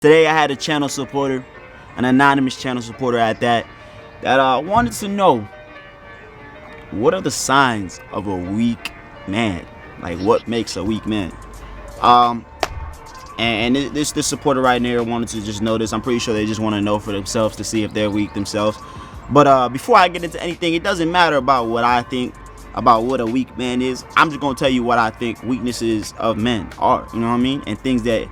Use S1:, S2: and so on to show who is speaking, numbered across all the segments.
S1: Today I had a channel supporter, an anonymous channel supporter at that, that wanted to know what are the signs of a weak man? Like what makes a weak man? Um, this supporter right here wanted to just know this. I'm pretty sure they just want to know for themselves to see if they're weak themselves. But before I get into anything, it doesn't matter about what I think about what a weak man is. I'm just gonna tell you what I think weaknesses of men are. You know what I mean? And things that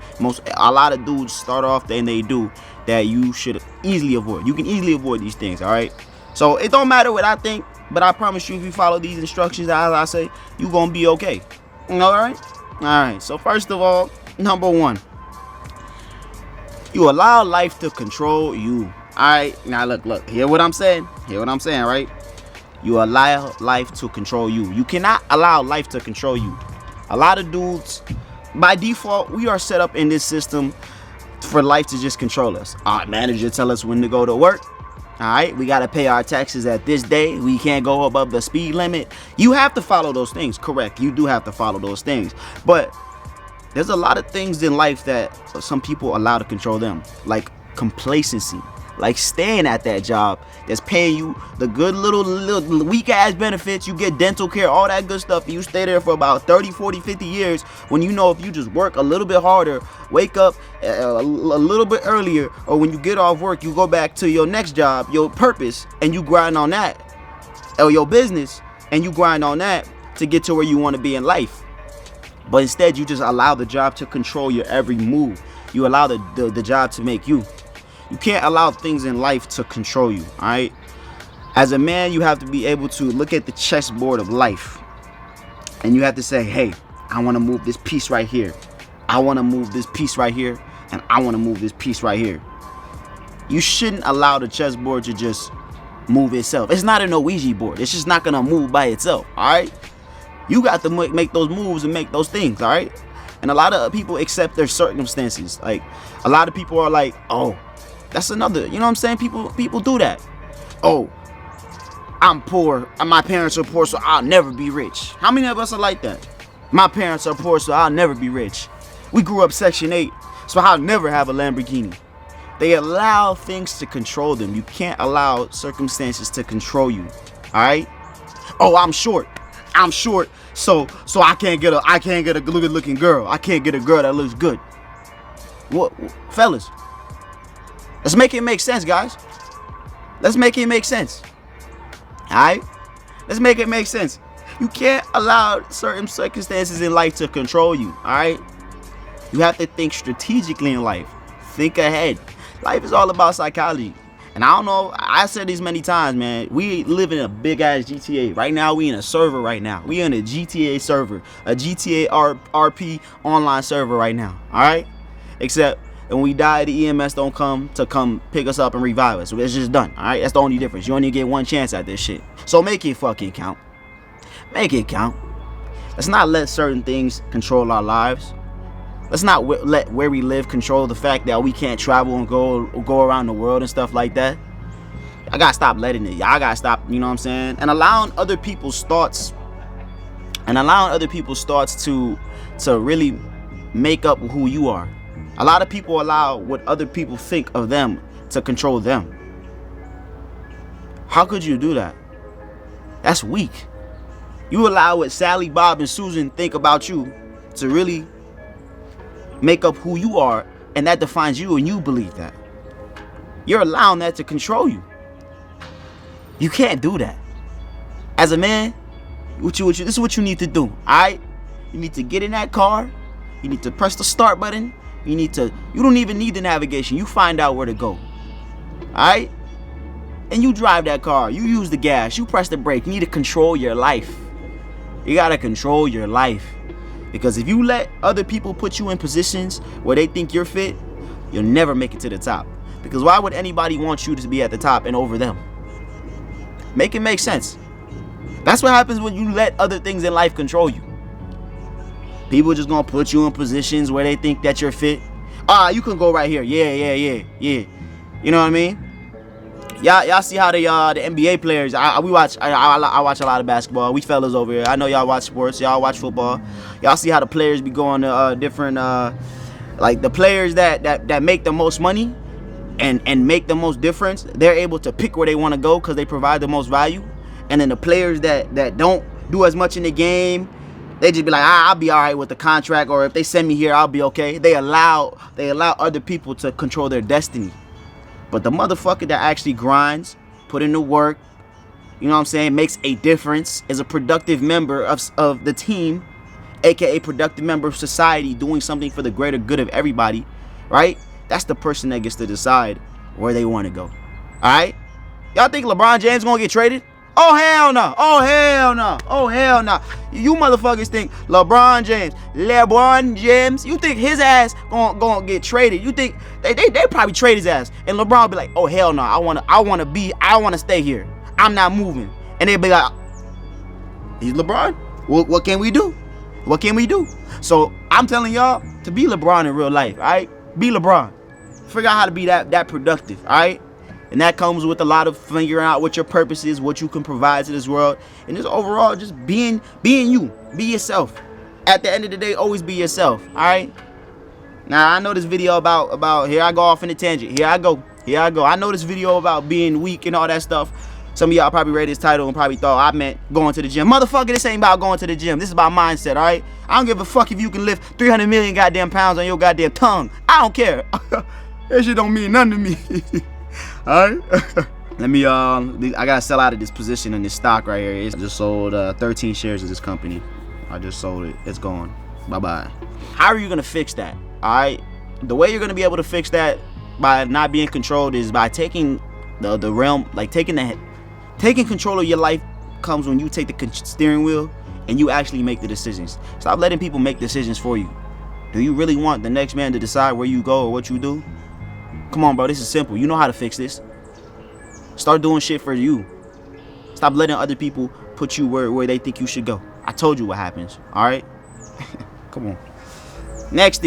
S1: a lot of dudes start off and they do that you should easily avoid. You can easily avoid these things. All right. So it don't matter what I think, but I promise you, if you follow these instructions as I say, you gonna be okay. All right. All right. So first of all, number one, you allow life to control you. All right. Now look. Hear what I'm saying? Right? You allow life to control you. You cannot allow life to control you. A lot of dudes, by default, we are set up in this system for life to just control us. Our manager tell us when to go to work. All right, we got to pay our taxes at this day. We can't go above the speed limit. You have to follow those things. Correct. You do have to follow those things. But there's a lot of things in life that some people allow to control them, like complacency. Like staying at that job that's paying you the good little weak ass benefits. You get dental care, all that good stuff. And you stay there for about 30, 40, 50 years when you know if you just work a little bit harder, wake up a little bit earlier, or when you get off work, you go back to your next job, your purpose, and you grind on that. Or your business, and you grind on that to get to where you want to be in life. But instead, you just allow the job to control your every move. You allow the job to make you. You can't allow things in life to control you, all right? As a man, you have to be able to look at the chessboard of life. And you have to say, hey, I want to move this piece right here. I want to move this piece right here. And I want to move this piece right here. You shouldn't allow the chessboard to just move itself. It's not a Ouija board. It's just not going to move by itself, all right? You got to make those moves and make those things, all right? And a lot of people accept their circumstances. Like, a lot of people are like, oh, that's another, you know what I'm saying? People do that. Oh, I'm poor. My parents are poor, so I'll never be rich. How many of us are like that? My parents are poor, so I'll never be rich. We grew up Section 8, so I'll never have a Lamborghini. They allow things to control them. You can't allow circumstances to control you. All right? Oh, I'm short, so I can't get a good looking girl. I can't get a girl that looks good. What, fellas? Let's make it make sense, guys. Let's make it make sense. Alright? Let's make it make sense. You can't allow certain circumstances in life to control you. Alright? You have to think strategically in life. Think ahead. Life is all about psychology. And I don't know, I said this many times, man. We live in a big ass GTA. Right now, we in a server right now. We in a GTA server. A GTA RP online server right now. Alright? Except when we die, the EMS don't come pick us up and revive us. So it's just done. All right, that's the only difference. You only get one chance at this shit. So make it fucking count. Make it count. Let's not let certain things control our lives. Let's not let where we live control the fact that we can't travel and go around the world and stuff like that. I gotta stop letting it. Y'all gotta stop. You know what I'm saying? And allowing other people's thoughts. To really make up who you are. A lot of people allow what other people think of them to control them. How could you do that? That's weak. You allow what Sally, Bob, and Susan think about you to really make up who you are, and that defines you, and you believe that. You're allowing that to control you. You can't do that. As a man, this is what you need to do, all right? You need to get in that car. You need to press the start button. You don't even need the navigation. You find out where to go. Alright? And you drive that car. You use the gas. You press the brake. You need to control your life. You gotta control your life. Because if you let other people put you in positions where they think you're fit, you'll never make it to the top. Because why would anybody want you to be at the top and over them? Make it make sense. That's what happens when you let other things in life control you. People just gonna put you in positions where they think that you're fit. You can go right here. Yeah. You know what I mean? Y'all see how the NBA players. I watch a lot of basketball. We fellas over here. I know y'all watch sports. Y'all watch football. Y'all see how the players be going to different Like the players that make the most money and make the most difference, they're able to pick where they want to go because they provide the most value. And then the players that don't do as much in the game, they just be like, I'll be all right with the contract, or if they send me here, I'll be okay. They allow other people to control their destiny. But the motherfucker that actually grinds, put in the work, you know what I'm saying, makes a difference, is a productive member of the team, aka productive member of society, doing something for the greater good of everybody, right? That's the person that gets to decide where they want to go. All right? Y'all think LeBron James gonna get traded? Oh hell no! Oh hell no! Oh hell no! You motherfuckers think LeBron James, you think his ass gonna get traded? You think they probably trade his ass, and LeBron be like, oh hell no! I wanna stay here. I'm not moving. And they be like, he's LeBron. What can we do? What can we do? So I'm telling y'all to be LeBron in real life. All right, be LeBron. Figure out how to be that productive. All right. And that comes with a lot of figuring out what your purpose is, what you can provide to this world, and just overall just being you, be yourself. At the end of the day, always be yourself. All right. Now I know this video about here I go off in a tangent. Here I go. I know this video about being weak and all that stuff. Some of y'all probably read this title and probably thought I meant going to the gym. Motherfucker, this ain't about going to the gym. This is about mindset. All right. I don't give a fuck if you can lift 300 million goddamn pounds on your goddamn tongue. I don't care. That shit don't mean nothing to me. Alright. Let me I gotta sell out of this position in this stock right here. I just sold 13 shares of this company. I just sold it. It's gone. Bye-bye. How are you gonna fix that? Alright. The way you're gonna be able to fix that by not being controlled is by taking the realm, like taking control of your life comes when you take the steering wheel and you actually make the decisions. Stop letting people make decisions for you. Do you really want the next man to decide where you go or what you do? Come on, bro, this is simple. You know how to fix this. Start doing shit for you. Stop letting other people put you where they think you should go. I told you what happens, all right? Come on. Next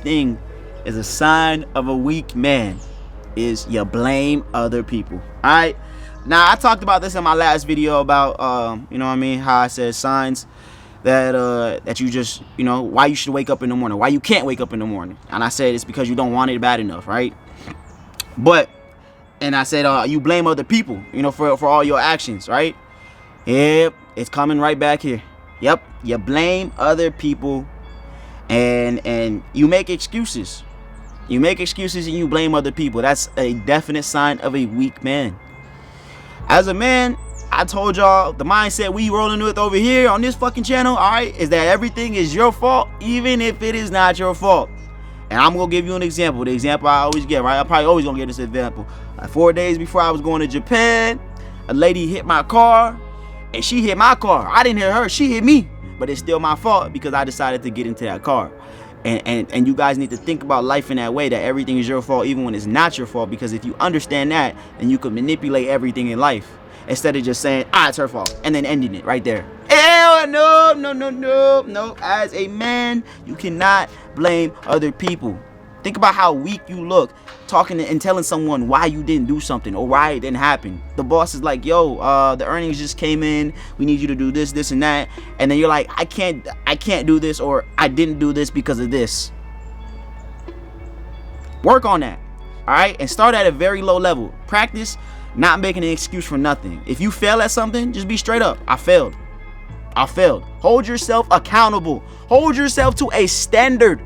S1: thing is a sign of a weak man is you blame other people, all right? Now, I talked about this in my last video about, you know what I mean, how I said signs that you just, you know, why you should wake up in the morning, why you can't wake up in the morning. And I said it's because you don't want it bad enough, right? And I said you blame other people, you know, for all your actions, right? Yep, it's coming right back here. Yep, you blame other people and you make excuses. You make excuses and you blame other people. That's a definite sign of a weak man. As a man, I told y'all the mindset we rolling with over here on this fucking channel, all right, is that everything is your fault, even if it is not your fault. And I'm gonna give you an example. The example I always get, right? I'm probably always gonna get this example. 4 days before I was going to Japan, a lady hit my car, and she hit my car. I didn't hit her, she hit me, but it's still my fault because I decided to get into that car. And you guys need to think about life in that way, that everything is your fault, even when it's not your fault. Because if you understand that, then you can manipulate everything in life. Instead of just saying, it's her fault, and then ending it right there. Hell no. As a man, you cannot blame other people. Think about how weak you look talking and telling someone why you didn't do something or why it didn't happen. The boss is like, yo, the earnings just came in. We need you to do this, and that. And then you're like, I can't do this, or I didn't do this because of this. Work on that. All right. And start at a very low level. Practice not making an excuse for nothing. If you fail at something, just be straight up. I failed. Hold yourself accountable. Hold yourself to a standard.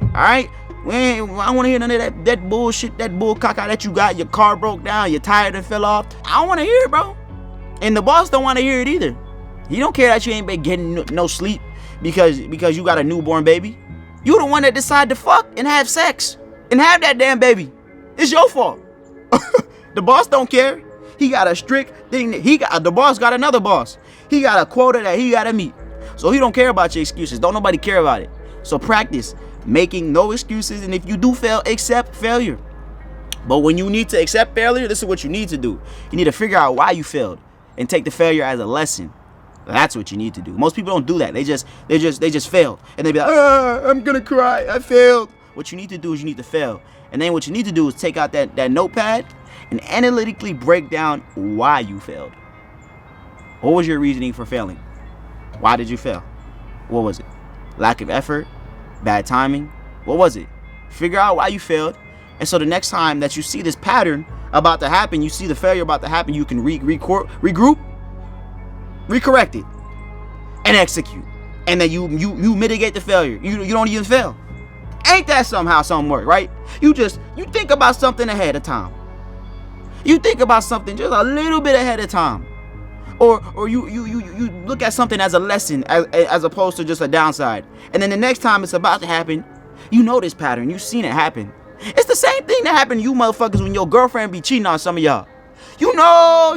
S1: All right? I don't want to hear none of that bullshit, that bull caca that you got. Your car broke down, your tire that fell off. I don't want to hear it, bro. And the boss don't want to hear it either. He don't care that you ain't been getting no sleep because you got a newborn baby. You the one that decided to fuck and have sex and have that damn baby. It's your fault. The boss don't care. He got a strict thing. The boss got another boss. He got a quota that he got to meet. So he don't care about your excuses. Don't nobody care about it. So practice making no excuses. And if you do fail, accept failure. But when you need to accept failure, this is what you need to do. You need to figure out why you failed and take the failure as a lesson. That's what you need to do. Most people don't do that. They just fail. And they be like, I'm gonna cry. I failed. What you need to do is you need to fail. And then what you need to do is take out that notepad and analytically break down why you failed. What was your reasoning for failing? Why did you fail? What was it? Lack of effort? Bad timing? What was it? Figure out why you failed. And so the next time that you see this pattern about to happen, you see the failure about to happen, you can regroup, recorrect it, and execute. And then you mitigate the failure. You don't even fail. Ain't that somehow something work, right? You think about something ahead of time. You think about something just a little bit ahead of time. Or you look at something as a lesson as opposed to just a downside. And then the next time it's about to happen, you know this pattern. You've seen it happen. It's the same thing that happened to you motherfuckers when your girlfriend be cheating on some of y'all. You know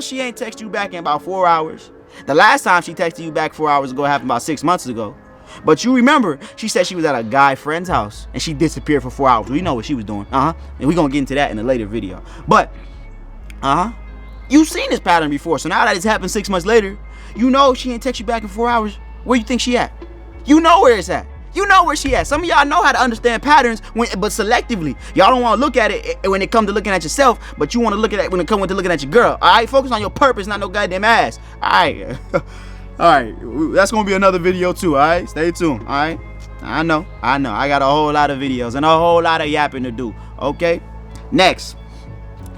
S1: she ain't text you back in about 4 hours. The last time she texted you back 4 hours ago happened about 6 months ago. But you remember, she said she was at a guy friend's house and she disappeared for 4 hours. We know what she was doing. And we're going to get into that in a later video. But, you've seen this pattern before. So now that it's happened 6 months later, you know she ain't text you back in 4 hours. Where you think she at? You know where it's at. You know where she at. Some of y'all know how to understand patterns, but selectively. Y'all don't want to look at it when it comes to looking at yourself, but you want to look at it when it comes to looking at your girl. All right, focus on your purpose, not no goddamn ass. All right, all right. That's gonna be another video too. All right, stay tuned. All right. I know. I got a whole lot of videos and a whole lot of yapping to do. Okay. Next,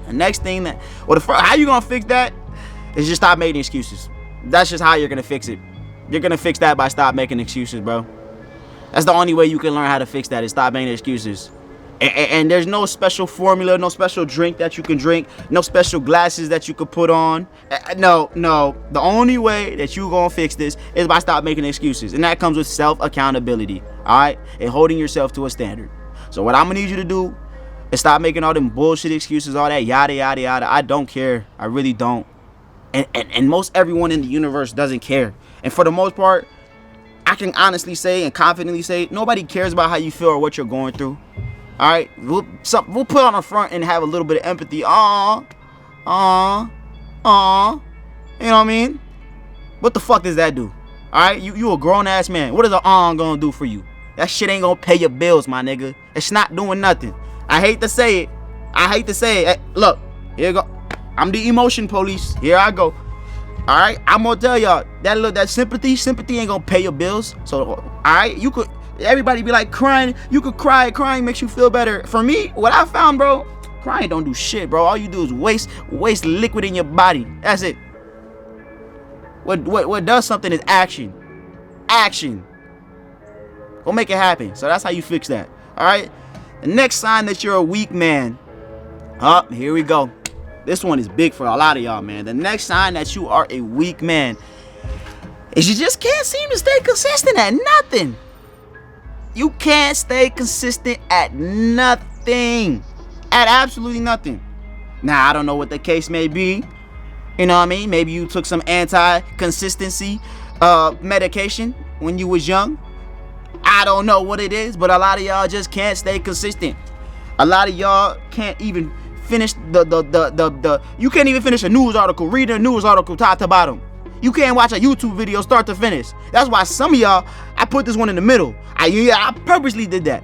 S1: the next thing how you gonna fix that is just stop making excuses. That's just how you're gonna fix it. You're gonna fix that by stop making excuses, bro. That's the only way you can learn how to fix that, is stop making excuses. And there's no special formula, no special drink that you can drink, no special glasses that you could put on. No. The only way that you gonna fix this is by stop making excuses. And that comes with self-accountability, all right? And holding yourself to a standard. So what I'm gonna need you to do is stop making all them bullshit excuses, all that yada, yada, yada. I don't care. I really don't. And most everyone in the universe doesn't care. And for the most part, I can honestly say and confidently say nobody cares about how you feel or what you're going through. All right, we'll put on the front and have a little bit of empathy. You know what I mean? What the fuck does that do? All right, you a grown ass man. What is a gonna do for you? That shit ain't gonna pay your bills, my nigga. It's not doing nothing. I hate to say it. Hey, look, here you go. I'm the emotion police. Here I go. All right, I'm gonna tell y'all that sympathy ain't gonna pay your bills. So, all right, everybody be like crying. You could cry. Crying makes you feel better. For me, what I found, bro, crying don't do shit, bro. All you do is waste liquid in your body. That's it. What does something is action. Go make it happen. So that's how you fix that. All right. The next sign that you're a weak man. Here we go. This one is big for a lot of y'all, man. The next sign that you are a weak man is you just can't seem to stay consistent at nothing. You can't stay consistent at nothing. At absolutely nothing. Now, I don't know what the case may be. You know what I mean? Maybe you took some anti-consistency medication when you was young. I don't know what it is, but a lot of y'all just can't stay consistent. A lot of y'all can't even finish you can't even finish a news article, read a news article top to bottom. You can't watch a YouTube video start to finish. That's why some of y'all, I put this one in the middle. I purposely did that.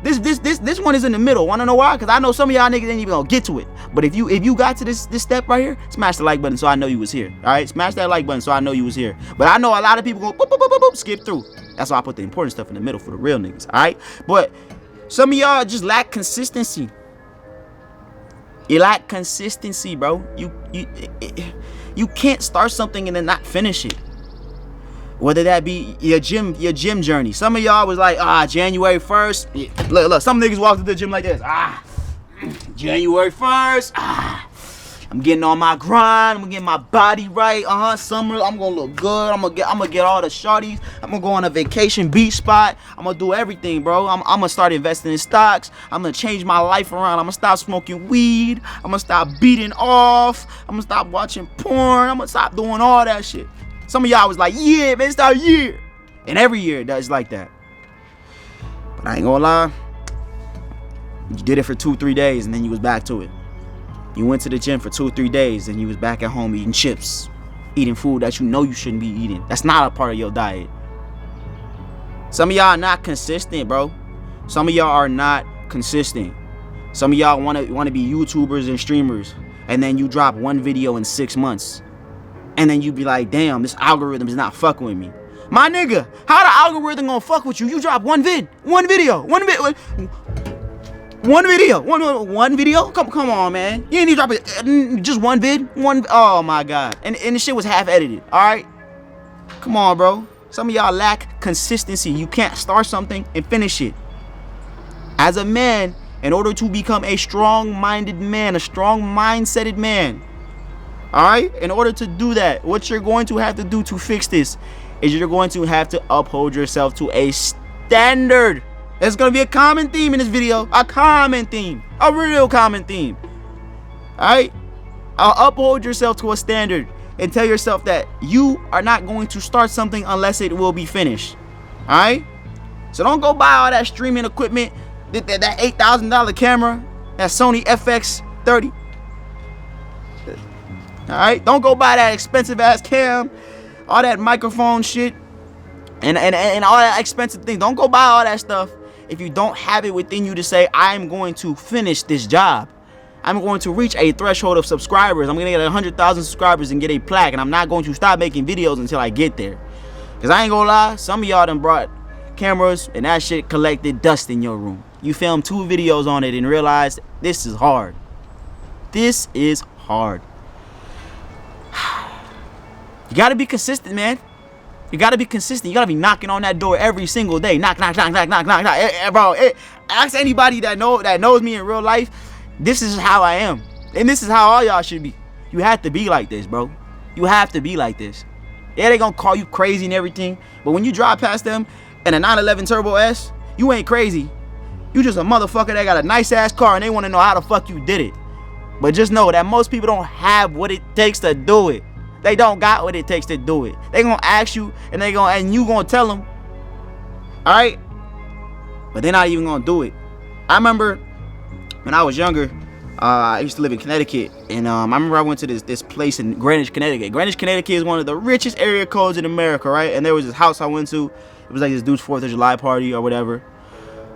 S1: This one is in the middle. Wanna know why? Because I know some of y'all niggas ain't even gonna get to it. But if you got to this step right here, smash the like button so I know you was here. All right, smash that like button so I know you was here. But I know a lot of people go boop, boop, boop, boop, boop, skip through. That's why I put the important stuff in the middle for the real niggas. All right, but some of y'all just lack consistency. You lack consistency, bro. You can't start something and then not finish it. Whether that be your gym journey. Some of y'all was like, January 1st. Look, some niggas walk to the gym like this. January 1st. I'm getting on my grind. I'm getting my body right. Summer, I'm gonna look good. I'm gonna get all the shorties. I'm gonna go on a vacation beach spot. I'm gonna do everything, bro. I'm gonna start investing in stocks. I'm gonna change my life around. I'm gonna stop smoking weed. I'm gonna stop beating off. I'm gonna stop watching porn. I'm gonna stop doing all that shit. Some of y'all was like, yeah, man, it's our year. And every year it does like that. But I ain't gonna lie. You did it for 2-3 days and then you was back to it. You went to the gym for 2-3 days and you was back at home eating chips, eating food that you know you shouldn't be eating. That's not a part of your diet. Some of y'all are not consistent, bro. Some of y'all are not consistent. Some of y'all want to be YouTubers and streamers, and then you drop one video in 6 months, and then you be like, damn, this algorithm is not fucking with me. My nigga, how the algorithm gonna fuck with you? You drop one video. One video. Come on, man. You ain't even drop it. Just one vid. Oh my god. And the shit was half edited. All right. Come on, bro. Some of y'all lack consistency. You can't start something and finish it. As a man, in order to become a strong-minded man, a strong-mindseted man, all right, in order to do that, what you're going to have to do to fix this is you're going to have to uphold yourself to a standard. There's going to be a common theme in this video. A common theme. A real common theme. All right? Uphold yourself to a standard and tell yourself that you are not going to start something unless it will be finished. All right? So don't go buy all that streaming equipment, that $8,000 camera, that Sony FX30. All right? Don't go buy that expensive ass cam, all that microphone shit, and all that expensive things. Don't go buy all that stuff if you don't have it within you to say, I'm going to finish this job. I'm going to reach a threshold of subscribers. I'm going to get 100,000 subscribers and get a plaque, and I'm not going to stop making videos until I get there. Because I ain't going to lie, some of y'all done brought cameras and that shit collected dust in your room. You filmed 2 videos on it and realized this is hard. This is hard. You got to be consistent, man. You got to be consistent. You got to be knocking on that door every single day. Knock. Bro, ask anybody that knows me in real life. This is how I am. And this is how all y'all should be. You have to be like this, bro. You have to be like this. Yeah, they gonna call you crazy and everything. But when you drive past them in a 911 Turbo S, you ain't crazy. You just a motherfucker that got a nice ass car and they want to know how the fuck you did it. But just know that most people don't have what it takes to do it. They don't got what it takes to do it. They gonna ask you and you gonna tell them. Alright? But they're not even gonna do it. I remember when I was younger, I used to live in Connecticut, and I remember I went to this place in Greenwich, Connecticut. Greenwich, Connecticut is one of the richest area codes in America, right? And there was this house I went to. It was like this dude's 4th of July party or whatever.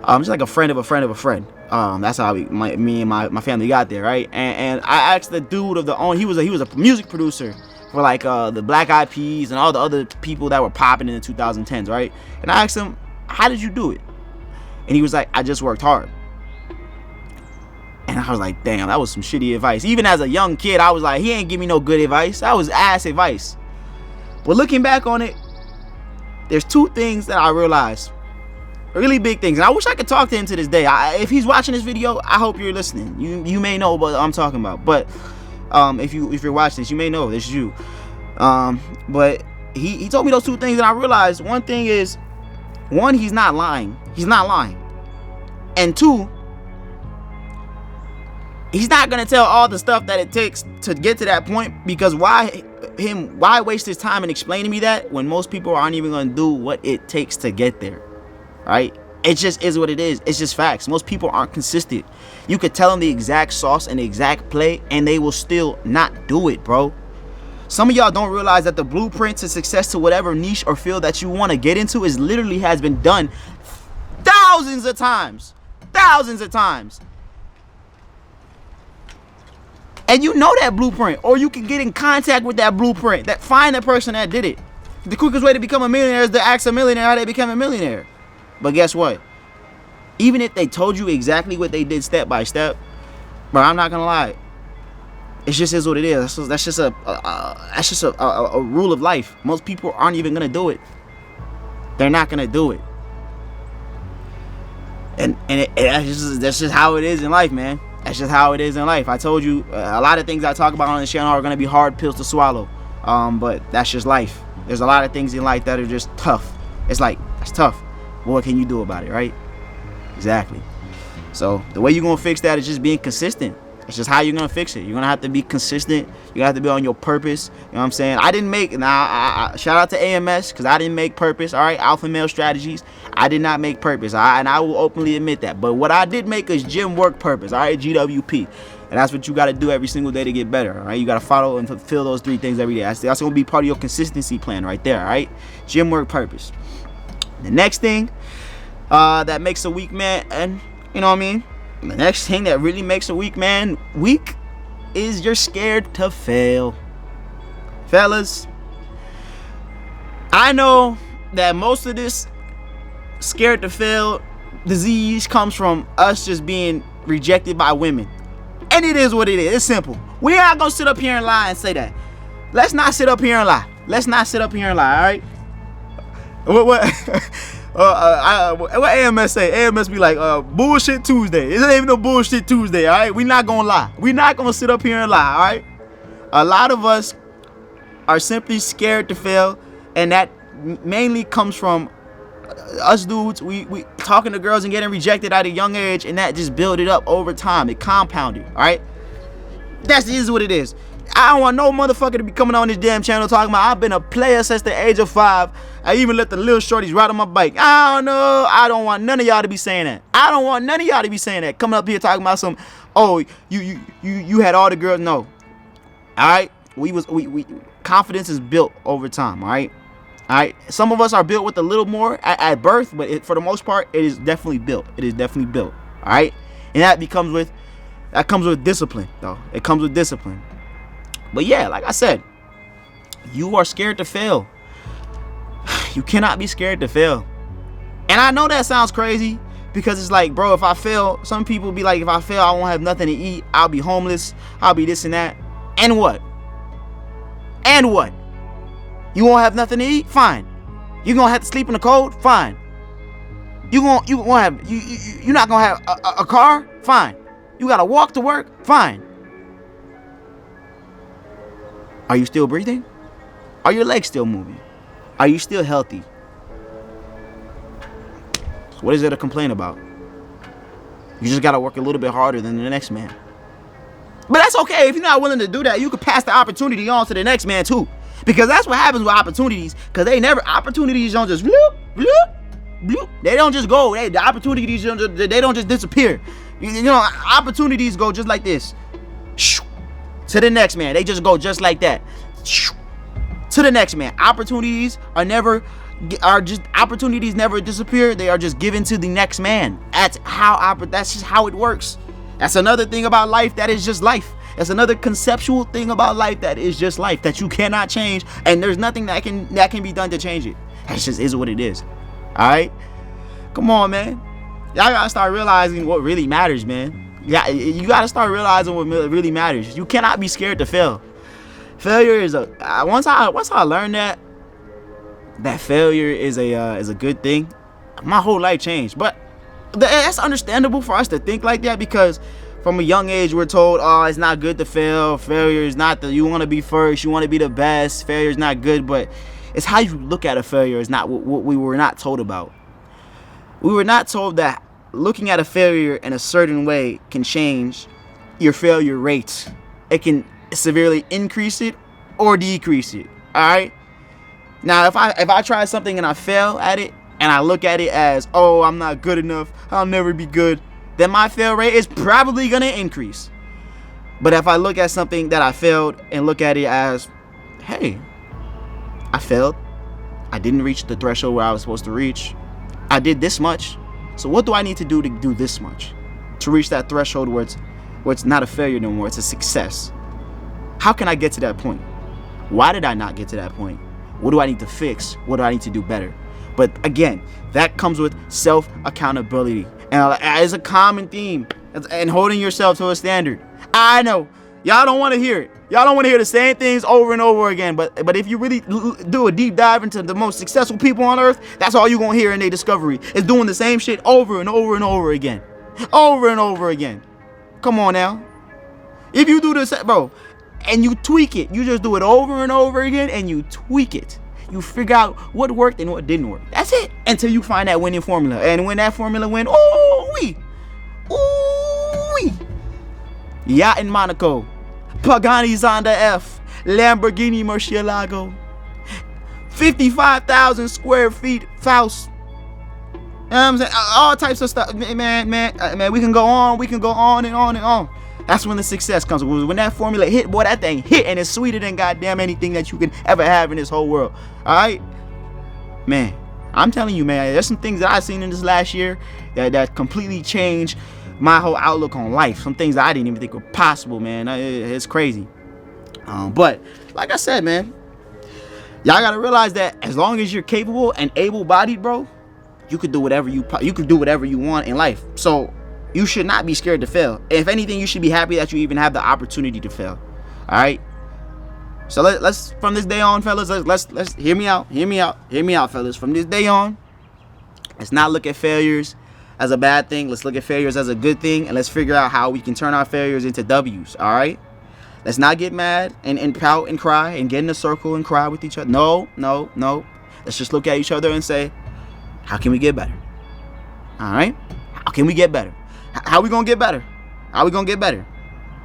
S1: Just like a friend of a friend of a friend. That's how me and my family got there, right? And I asked the dude of the owner. He was a music producer for like the Black Eyed Peas and all the other people that were popping in the 2010s, right? And I asked him, how did you do it? And he was like, I just worked hard. And I was like, damn, that was some shitty advice. Even as a young kid, I was like, he ain't give me no good advice. That was ass advice. But looking back on it, there's 2 things that I realized. Really big things. And I wish I could talk to him to this day. If he's watching this video, I hope you're listening. You may know what I'm talking about. But if you're watching this, you may know this is you. But he told me those 2 things, and I realized one thing is, 1, he's not lying. He's not lying. And 2, he's not gonna tell all the stuff that it takes to get to that point, because why waste his time in explaining me that when most people aren't even gonna do what it takes to get there, right? It just is what it is. It's just facts. Most people aren't consistent. You could tell them the exact sauce and the exact play, and they will still not do it, bro. Some of y'all don't realize that the blueprint to success to whatever niche or field that you want to get into is literally has been done thousands of times. And you know that blueprint, or you can get in contact with that blueprint, find the person that did it. The quickest way to become a millionaire is to ask a millionaire how they became a millionaire. But guess what? Even if they told you exactly what they did step by step, bro, I'm not gonna lie. It just is what it is. That's just a rule of life. Most people aren't even gonna do it. They're not gonna do it. And that's just how it is in life, man. That's just how it is in life. I told you, a lot of things I talk about on this channel are going to be hard pills to swallow. But that's just life. There's a lot of things in life that are just tough. It's like, that's tough. What can you do about it, right? Exactly. So the way you're going to fix that is just being consistent. It's just how you're going to fix it. You're going to have to be consistent. You're going to have to be on your purpose. You know what I'm saying? I didn't make, shout out to AMS, because I didn't make purpose. All right, Alpha Male Strategies. I did not make purpose. And I will openly admit that. But what I did make is gym work purpose. All right, GWP. And that's what you got to do every single day to get better. All right, you got to follow and fulfill those 3 things every day. That's going to be part of your consistency plan right there. All right, gym work purpose. The next thing that makes a weak man, and you know what I mean? The next thing that really makes a weak man weak is you're scared to fail. Fellas, I know that most of this scared to fail disease comes from us just being rejected by women. And it is what it is. It's simple. We're not gonna sit up here and lie and say that. Let's not sit up here and lie. Let's not sit up here and lie, all right? What AMS say? AMS be like, bullshit Tuesday. It ain't even no bullshit Tuesday, all right? We not gonna lie. We not gonna sit up here and lie, all right? A lot of us are simply scared to fail, and that mainly comes from us dudes. We talking to girls and getting rejected at a young age, and that just built it up over time. It compounded, all right? This is what it is. I don't want no motherfucker to be coming on this damn channel talking about I've been a player since the age of 5. I even let the little shorties ride on my bike. I don't know. I don't want none of y'all to be saying that. I don't want none of y'all to be saying that. Coming up here talking about some, oh, you had all the girls. No. All right. We confidence is built over time. All right. All right. Some of us are built with a little more at birth, but for the most part, it is definitely built. It is definitely built. All right. And that comes with discipline, though. It comes with discipline. But yeah, like I said, you are scared to fail. You cannot be scared to fail. And I know that sounds crazy because it's like, bro, if I fail, some people be like, if I fail, I won't have nothing to eat. I'll be homeless. I'll be this and that. And what? And what? You won't have nothing to eat? Fine. You're going to have to sleep in the cold? Fine. You're not going to have a car? Fine. You got to walk to work? Fine. Are you still breathing? Are your legs still moving? Are you still healthy? So what is there to complain about? You just gotta work a little bit harder than the next man. But that's okay. If you're not willing to do that, you can pass the opportunity on to the next man too. Because that's what happens with opportunities. Because opportunities don't just bloop, bloop, bloop. They don't just go. The opportunities, they don't just disappear. You know, opportunities go just like this. To the next man. They just go just like that. To the next man. Opportunities never disappear. They are just given to the next man. That's just how it works. That's another thing about life that is just life. That's another conceptual thing about life that is just life that you cannot change, and there's nothing that can be done to change it. That just is what it is. All right? Come on, man. Y'all gotta start realizing what really matters, man. Yeah, you gotta start realizing what really matters. You cannot be scared to fail. Failure is once I learned that failure is a good thing, my whole life changed. But that's understandable for us to think like that because from a young age we're told, oh, it's not good to fail. Failure is not you want to be first. You want to be the best. Failure is not good, but it's how you look at a failure is not what we were not told about. We were not told that looking at a failure in a certain way can change your failure rate. It can severely increase it or decrease it. All right. Now, if I try something and I fail at it and I look at it as, oh, I'm not good enough, I'll never be good, then my fail rate is probably gonna increase. But if I look at something that I failed and look at it as, hey, I failed, I didn't reach the threshold where I was supposed to reach, I did this much. So what do I need to do this much to reach that threshold where it's not a failure no more, it's a success? How can I get to that point? Why did I not get to that point? What do I need to fix? What do I need to do better? But again, that comes with self-accountability. And it's a common theme. And holding yourself to a standard. I know. Y'all don't want to hear it. Y'all don't want to hear the same things over and over again. But if you really do a deep dive into the most successful people on earth, that's all you're going to hear in their discovery. Is doing the same shit over and over and over again. Over and over again. Come on now. If you do this, bro, and you tweak it, you just do it over and over again and you tweak it. You figure out what worked and what didn't work. That's it. Until you find that winning formula. And when that formula win, ooh-wee. Ooh-wee. Yacht in Monaco. Pagani Zonda F. Lamborghini Murcielago. 55,000 square feet house. You know what I'm saying? All types of stuff. Man, we can go on and on and on. That's when the success comes. When that formula hit, boy, that thing hit, and it's sweeter than goddamn anything that you can ever have in this whole world. All right, man. I'm telling you, man. There's some things that I've seen in this last year that completely changed my whole outlook on life. Some things that I didn't even think were possible, man. It's crazy. But like I said, man, Y'all gotta realize that as long as you're capable and able-bodied, bro, you could do whatever you could do whatever you want in life. So you should not be scared to fail. If anything, you should be happy that you even have the opportunity to fail. All right. So let's from this day on, fellas. Let's hear me out, fellas. From this day on, let's not look at failures as a bad thing. Let's look at failures as a good thing, and let's figure out how we can turn our failures into W's. All right. Let's not get mad and pout and cry and get in a circle and cry with each other. No. Let's just look at each other and say, how can we get better? All right? How can we get better? How we gonna get better? How we gonna get better?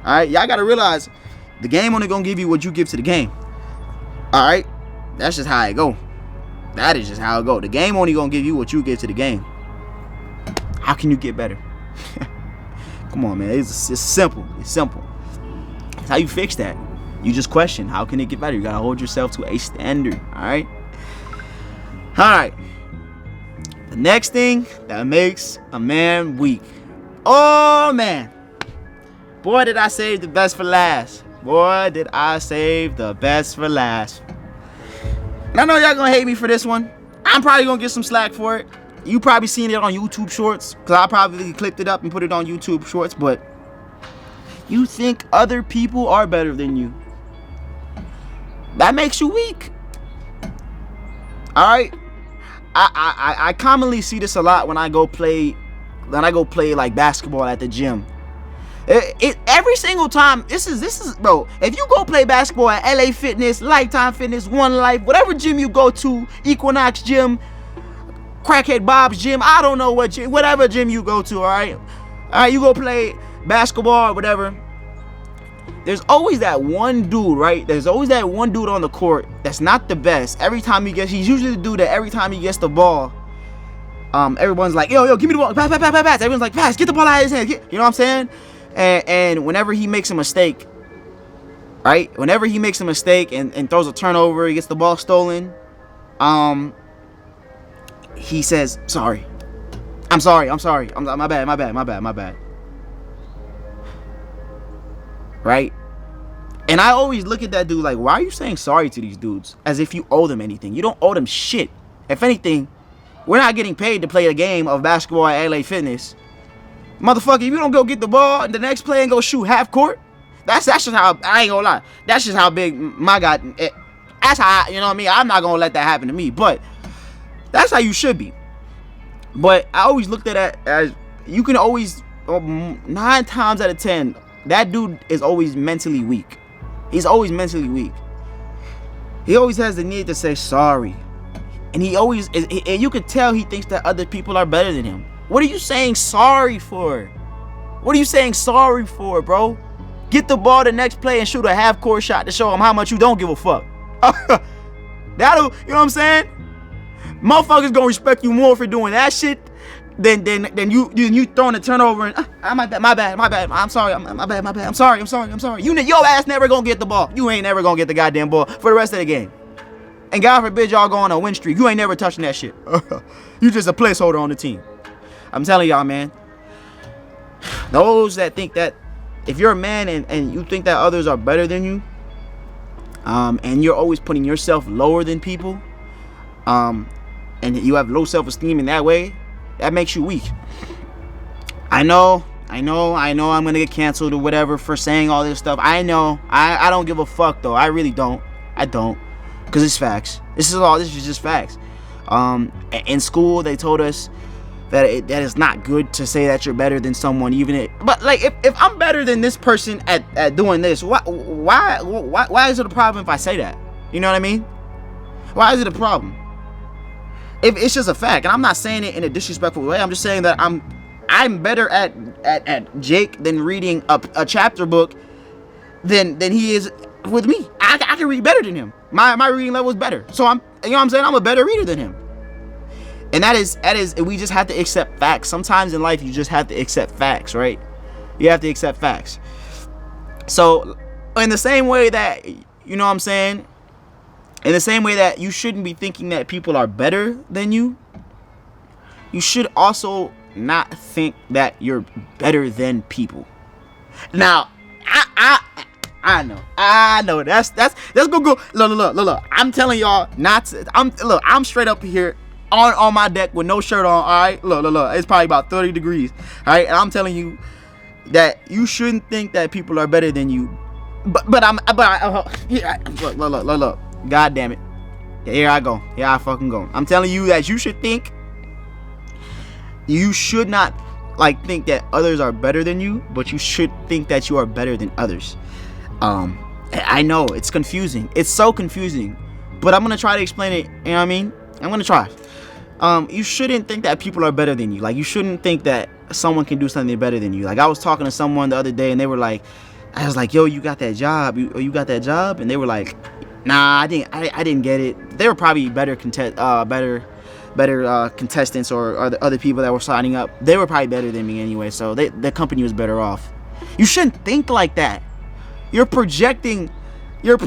S1: All right? Y'all gotta realize the game only gonna give you what you give to the game. All right? That's just how it go. That is just how it go. The game only gonna give you what you give to the game. How can you get better? Come on, man. It's simple. It's simple. That's how you fix that. You just question, how can it get better? You gotta hold yourself to a standard. All right? All right. The next thing that makes a man weak. Oh, man. Boy, did I save the best for last. Boy, did I save the best for last. And I know y'all gonna hate me for this one. I'm probably gonna get some slack for it. You probably seen it on YouTube Shorts, because I probably clipped it up and put it on YouTube Shorts, but you think other people are better than you. That makes you weak. All right? I commonly see this a lot when I go play like basketball at the gym. Every single time, this is bro, if you go play basketball at LA Fitness, Lifetime Fitness, One Life, whatever gym you go to, Equinox Gym, Crackhead Bob's Gym, I don't know what gym, whatever gym you go to, all right, you go play basketball or whatever. There's always that one dude, right? There's always that one dude on the court that's not the best. Every time he's usually the dude that every time he gets the ball, everyone's like, yo, give me the ball, pass. Everyone's like, pass, get the ball out of his hand. You know what I'm saying? And whenever he makes a mistake, right? Whenever he makes a mistake and throws a turnover, he gets the ball stolen, he says, sorry. I'm sorry. My bad. Right? And I always look at that dude like, why are you saying sorry to these dudes? As if you owe them anything. You don't owe them shit. If anything, we're not getting paid to play a game of basketball at LA Fitness. Motherfucker, if you don't go get the ball and the next play and go shoot half court, that's just how, I ain't gonna lie, that's just how big my God, that's how, you know what I mean? I'm not gonna let that happen to me, but that's how you should be. But I always looked at it as, you can always, 9 times out of 10, that dude is always mentally weak. He's always mentally weak. He always has the need to say sorry. And and you could tell he thinks that other people are better than him. What are you saying sorry for? What are you saying sorry for, bro? Get the ball the next play and shoot a half-court shot to show him how much you don't give a fuck. That'll, you know what I'm saying? Motherfuckers gonna respect you more for doing that shit than you throwing a turnover and my bad. I'm sorry. My bad. I'm sorry. Your ass never gonna get the ball. You ain't never gonna get the goddamn ball for the rest of the game. And God forbid y'all go on a win streak. You ain't never touching that shit. You just a placeholder on the team. I'm telling y'all, man. Those that think that if you're a man and you think that others are better than you, and you're always putting yourself lower than people, and you have low self-esteem in that way, that makes you weak. I know I'm gonna get canceled or whatever for saying all this stuff. I know. I don't give a fuck though. I really don't. I don't. Because it's facts. This is just facts. In school they told us that it's not good to say that you're better than someone, but like if I'm better than this person at doing this, why is it a problem if I say that? You know what I mean? Why is it a problem? If it's just a fact, and I'm not saying it in a disrespectful way. I'm just saying that I'm better at Jake than reading a chapter book than he is with me. I can read better than him. My reading level is better. So you know what I'm saying? I'm a better reader than him. And that is we just have to accept facts. Sometimes in life you just have to accept facts, right? You have to accept facts. So in the same way that, you know what I'm saying? In the same way that you shouldn't be thinking that people are better than you, you should also not think that you're better than people. Now, I know. That's let's go. Look. I'm telling y'all not to. I'm straight up here on my deck with no shirt on. All right, look. It's probably about 30 degrees. All right, and I'm telling you that you shouldn't think that people are better than you. Look. God damn it. Here I go. Here I fucking go. I'm telling you that you should not think that others are better than you, but you should think that you are better than others. I know it's confusing. It's so confusing, but I'm gonna try to explain it. You know what I mean? I'm gonna try. You shouldn't think that people are better than you. Like, you shouldn't think that someone can do something better than you. Like, I was talking to someone the other day, and they were like, I was like, yo, you got that job? You got that job? And they were like, nah, I didn't get it. They were probably better contestants or the other people that were signing up. They were probably better than me anyway, so the company was better off. You shouldn't think like that. You're projecting your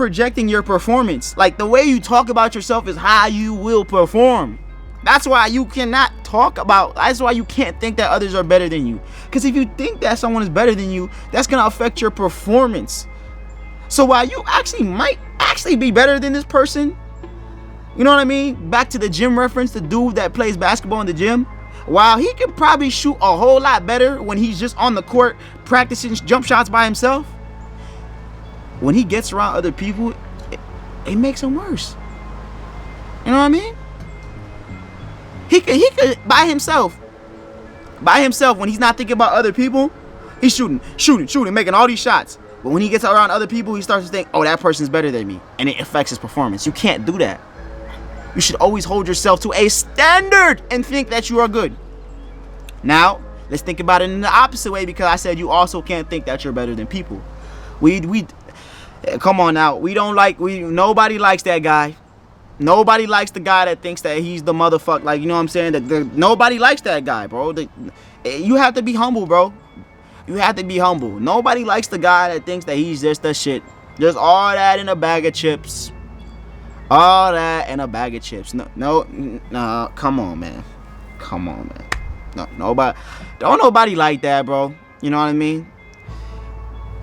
S1: performance. Like, the way you talk about yourself is how you will perform. That's why you cannot that's why you can't think that others are better than you. Because if you think that someone is better than you, that's gonna affect your performance. So while you might be better than this person, you know what I mean? Back to the gym reference, the dude that plays basketball in the gym, while he can probably shoot a whole lot better when he's just on the court practicing jump shots by himself, when he gets around other people, it makes him worse. You know what I mean? He could by himself, when he's not thinking about other people, he's shooting, making all these shots. But when he gets around other people, he starts to think, oh, that person's better than me, and it affects his performance. You can't do that. You should always hold yourself to a standard and think that you are good. Now, let's think about it in the opposite way, because I said you also can't think that you're better than people. Come on now. Nobody likes that guy. Nobody likes the guy that thinks that he's the motherfucker. Like, you know what I'm saying? Nobody likes that guy, bro. You have to be humble, bro. You have to be humble. Nobody likes the guy that thinks that he's just the shit. Just all that in a bag of chips. All that in a bag of chips. No, come on, man. No, nobody like that, bro. You know what I mean?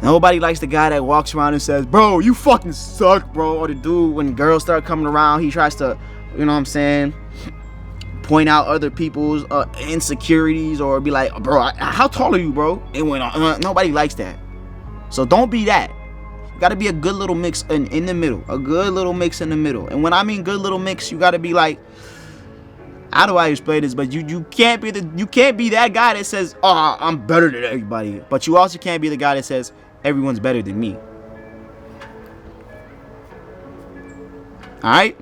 S1: Nobody likes the guy that walks around and says, bro, you fucking suck, bro. Or the dude, when girls start coming around, he tries to, you know what I'm saying, point out other people's insecurities, or be like, bro, how tall are you, bro? And nobody likes that. So don't be that. You gotta be a good little mix in the middle. A good little mix in the middle. And when I mean good little mix, you gotta be like, how do I explain this? But you can't be that guy that says, oh, I'm better than everybody. But you also can't be the guy that says, everyone's better than me. Alright?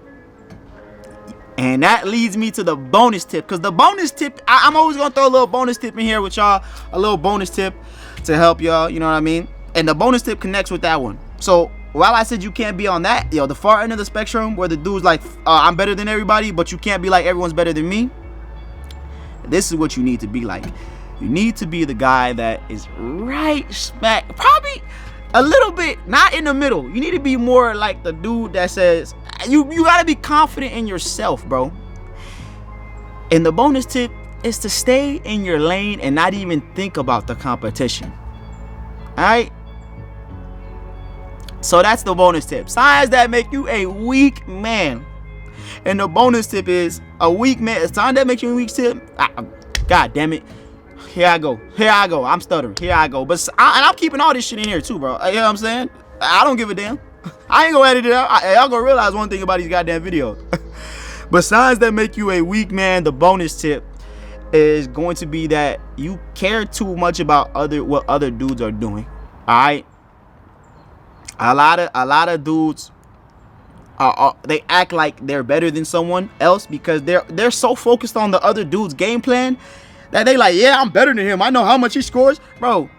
S1: And that leads me to the bonus tip. Because the bonus tip, I'm always going to throw a little bonus tip in here with y'all. A little bonus tip to help y'all. You know what I mean? And the bonus tip connects with that one. So, while I said you can't be on that, the far end of the spectrum, where the dude's like, I'm better than everybody, but you can't be like, everyone's better than me. This is what you need to be like. You need to be the guy that is right smack, probably a little bit, not in the middle. You need to be more like the dude that says, you gotta be confident in yourself, bro. And the bonus tip is to stay in your lane and not even think about the competition. Alright? So that's the bonus tip. Signs that make you a weak man. And the bonus tip is a weak man. A sign that makes you a weak tip. God damn it. Here I go. I'm stuttering. Here I go. But I'm keeping all this shit in here too, bro. You know what I'm saying? I don't give a damn. I ain't gonna edit it out. Y'all gonna realize one thing about these goddamn videos. But signs that make you a weak man, the bonus tip is going to be that you care too much about what other dudes are doing. Alright? A lot of dudes they act like they're better than someone else because they're so focused on the other dude's game plan that they like, yeah, I'm better than him. I know how much he scores. Bro,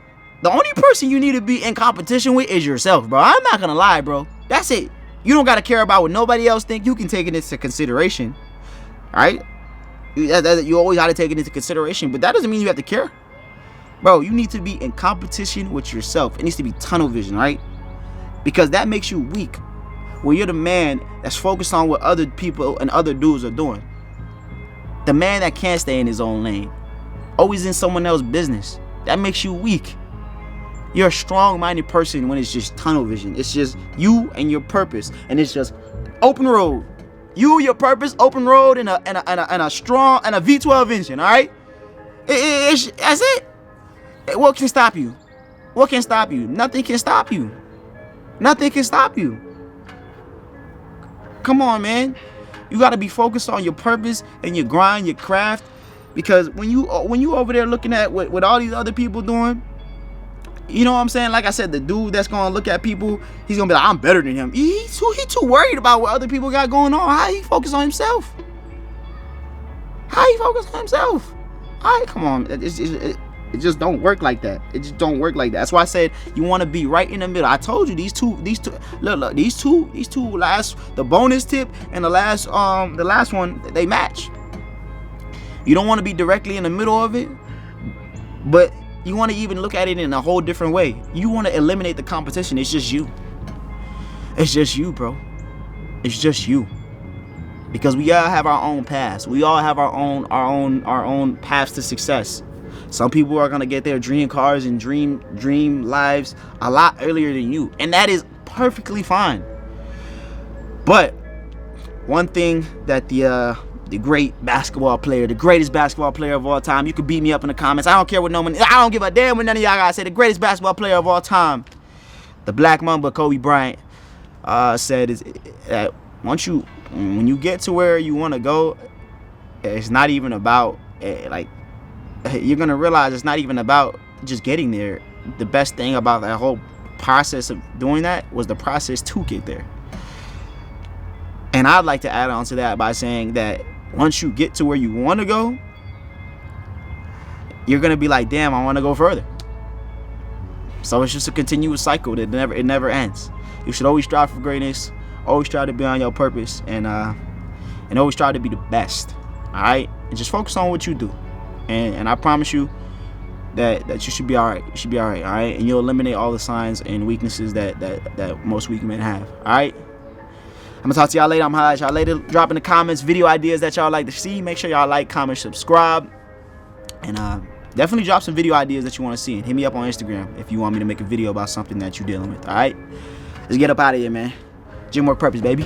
S1: the only person you need to be in competition with is yourself, bro. I'm not gonna lie, bro. That's it. You don't gotta care about what nobody else think. You can take it into consideration. Alright? You always gotta take it into consideration, but that doesn't mean you have to care. Bro, you need to be in competition with yourself. It needs to be tunnel vision, right? Because that makes you weak. When you're the man that's focused on what other people and other dudes are doing. The man that can't stay in his own lane. Always in someone else's business. That makes you weak. You're a strong-minded person when it's just tunnel vision. It's just you and your purpose, and it's just open road. You, your purpose, open road, and a strong and a V12 engine. All right, that's it. What can stop you? What can stop you? Nothing can stop you. Nothing can stop you. Come on, man. You gotta be focused on your purpose and your grind, your craft, because when you over there looking at what all these other people doing. You know what I'm saying? Like I said, the dude that's gonna look at people, he's gonna be like, I'm better than him. He too worried about what other people got going on. How he focus on himself? How he focus on himself? All right, come on. It just don't work like that. It just don't work like that. That's why I said you want to be right in the middle. I told you these two. Look, these two last, the bonus tip and the last one, they match. You don't want to be directly in the middle of it, but you want to even look at it in a whole different way. You want to eliminate the competition. It's just you. It's just you, bro. It's just you. Because we all have our own paths. We all have our own paths to success. Some people are gonna get their dream cars and dream lives a lot earlier than you, and that is perfectly fine. But one thing that the great basketball player, the greatest basketball player of all time. You could beat me up in the comments. I don't care what I don't give a damn what none of y'all gotta say. The greatest basketball player of all time, the Black Mamba, Kobe Bryant, said is that when you get to where you want to go, it's not even about you're gonna realize it's not even about just getting there. The best thing about that whole process of doing that was the process to get there. And I'd like to add on to that by saying that once you get to where you want to go, you're gonna be like, damn, I want to go further. So it's just a continuous cycle that it never ends. You should always strive for greatness, always try to be on your purpose, and always try to be the best. All right, and just focus on what you do, and I promise you that you should be all right. You should be all right. All right, and you'll eliminate all the signs and weaknesses that most weak men have. All right. I'm gonna talk to y'all later. I'm holla at y'all later. Drop in the comments video ideas that y'all like to see. Make sure y'all like, comment, subscribe, and definitely drop some video ideas that you want to see. And hit me up on Instagram if you want me to make a video about something that you're dealing with. All right, let's get up out of here, man. Gym Work Purpose, baby.